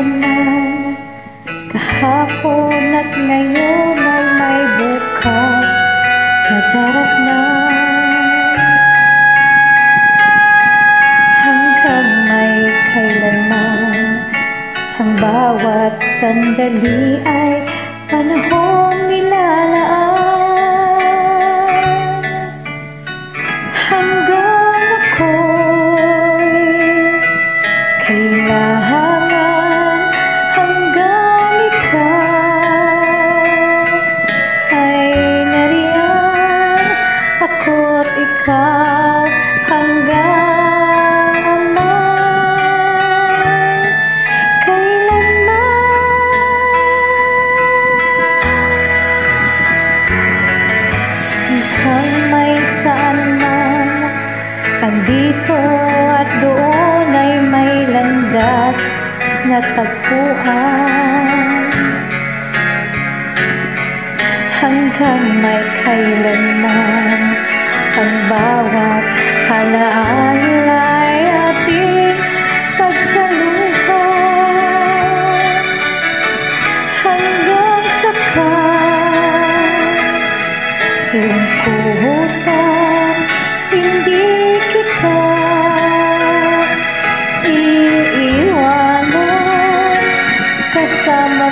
naman, kahapon at ngayon ay may bukas na daratnan. Hanggang may kailanman, ang bawat sandali ay panahong nilalaan. Hanggang ako'y kailangan, hanggang ikaw ay nariyan, ako't ikaw hanggang may kailanman. Hanggang may saan man, andito at doon ay may landas na tagpuan. Hanggang may kailanman, ang bawat alaala ay ating pagsaluhan. Hanggang sa kalungkutan, hindi kita iiwanan, kasama